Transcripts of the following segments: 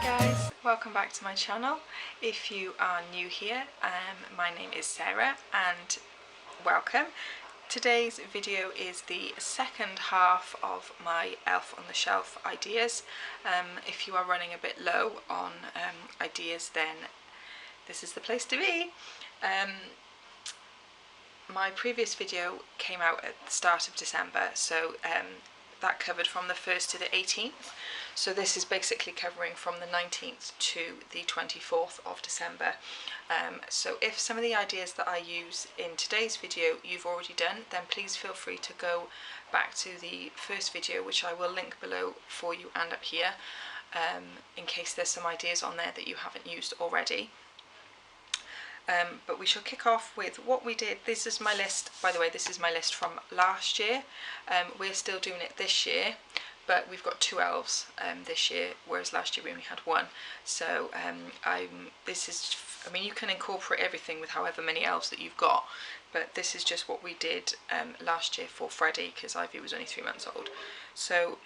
guys, welcome back to my channel. If you are new here, my name is Sarah and welcome. Today's video is the second half of my Elf on the Shelf ideas. If you are running a bit low on ideas, then this is the place to be. My previous video came out at the start of December, so that covered from the 1st to the 18th. So this is basically covering from the 19th to the 24th of December. So if some of the ideas that I use in today's video you've already done, then please feel free to go back to the first video, which I will link below for you and up here, in case there's some ideas on there that you haven't used already. But we shall kick off with what we did. This is my list, by the way, this is my list from last year. We're still doing it this year, but we've got 2 elves this year, whereas last year we only had 1. So I mean, you can incorporate everything with however many elves that you've got, but this is just what we did last year for Freddie, because Ivy was only 3 months old. So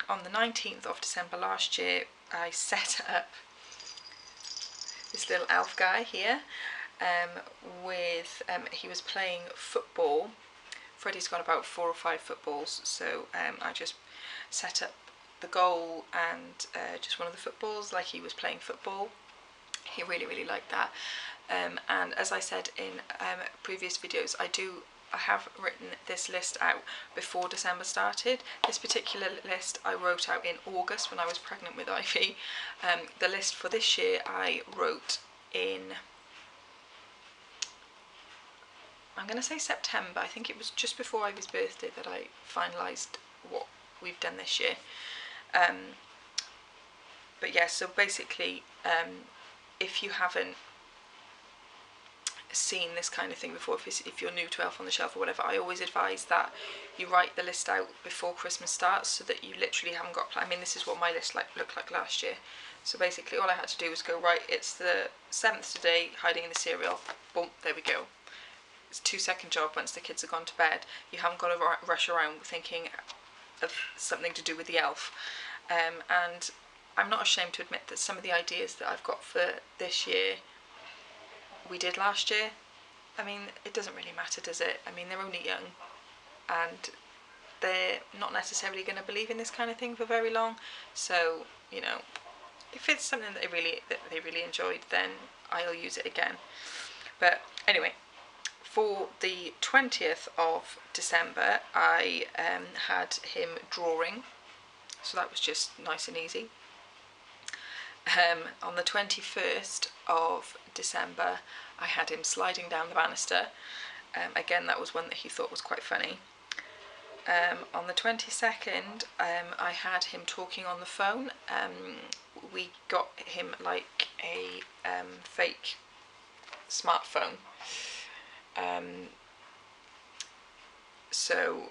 on the 19th of December last year, I set up this little elf guy here. He was playing football. Freddie's got about 4 or 5 footballs, so I just set up the goal and just one of the footballs like he was playing football. He really liked that, and as I said in previous videos, I have written this list out before December started. This particular list I wrote out in August when I was pregnant with Ivy. The list for this year I wrote in, I'm going to say September. I think it was just before Ivy's birthday that I finalised what we've done this year. But yeah, so basically, if you haven't seen this kind of thing before, if you're new to Elf on the Shelf or whatever, I always advise that you write the list out before Christmas starts, so that you literally haven't got, I mean, this is what my list looked like last year. So basically all I had to do was go, right, it's the 7th today, hiding in the cereal, boom, there we go. It's a 2-second job once the kids have gone to bed. You haven't got to rush around thinking of something to do with the elf. And I'm not ashamed to admit that some of the ideas that I've got for this year we did last year. I mean, it doesn't really matter, does it? I mean, they're only young and they're not necessarily going to believe in this kind of thing for very long. So, you know, if it's something that they really enjoyed, then I'll use it again. But anyway, for the 20th of December, I had him drawing, so that was just nice and easy. On the 21st of December, I had him sliding down the banister. Again, that was one that he thought was quite funny. On the 22nd, I had him talking on the phone. We got him like a fake smartphone. So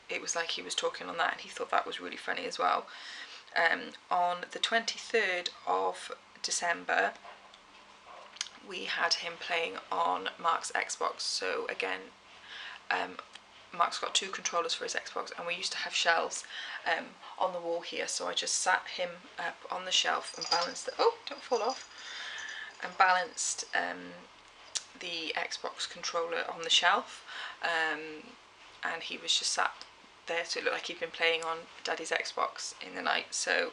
it was like he was talking on that, and he thought that was really funny as well. On the 23rd of December, we had him playing on Mark's Xbox. So again, Mark's got 2 controllers for his Xbox, and we used to have shelves on the wall here, so I just sat him up on the shelf and balanced oh, don't fall off, and balanced the Xbox controller on the shelf, and he was just sat there, so it looked like he'd been playing on Daddy's Xbox in the night. So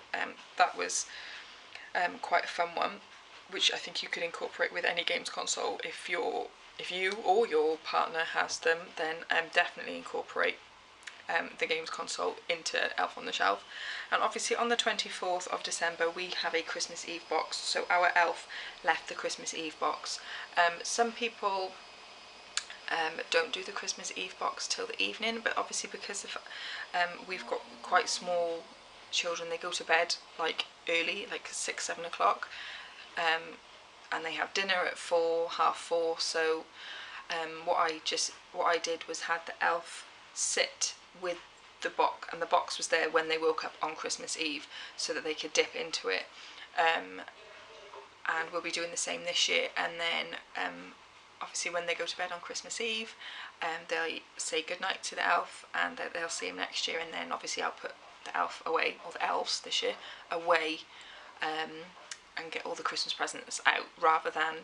that was quite a fun one, which I think you could incorporate with any games console. If you or your partner has them, then definitely incorporate the games console into Elf on the Shelf. And obviously on the 24th of December we have a Christmas Eve box, so our elf left the Christmas Eve box. Some people don't do the Christmas Eve box till the evening, but obviously because of we've got quite small children, they go to bed like early, like 6-7 o'clock, and they have dinner at 4, half 4. So what I did was had the elf sit with the box, and the box was there when they woke up on Christmas Eve, so that they could dip into it. And we'll be doing the same this year. And then obviously when they go to bed on Christmas Eve, they'll say goodnight to the elf, and they'll see him next year. And then obviously I'll put the elf away, or the elves this year, away and get all the Christmas presents out, rather than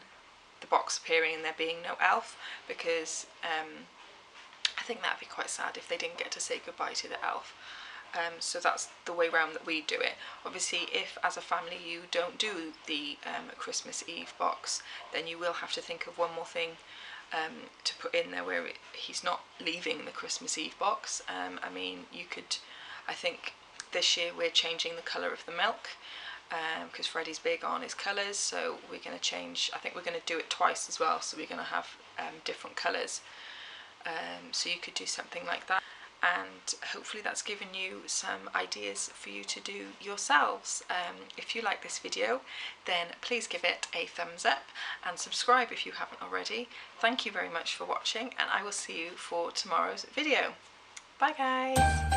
the box appearing and there being no elf, because I think that'd be quite sad if they didn't get to say goodbye to the elf. So that's the way round that we do it. Obviously, if as a family you don't do the Christmas Eve box, then you will have to think of one more thing to put in there where he's not leaving the Christmas Eve box. I mean, you could, I think this year we're changing the colour of the milk, because Freddie's big on his colours, so we're going to change, I think we're going to do it twice as well, so we're going to have different colours. So you could do something like that, and hopefully that's given you some ideas for you to do yourselves. If you like this video, then please give it a thumbs up and subscribe if you haven't already. Thank you very much for watching, and I will see you for tomorrow's video. Bye guys!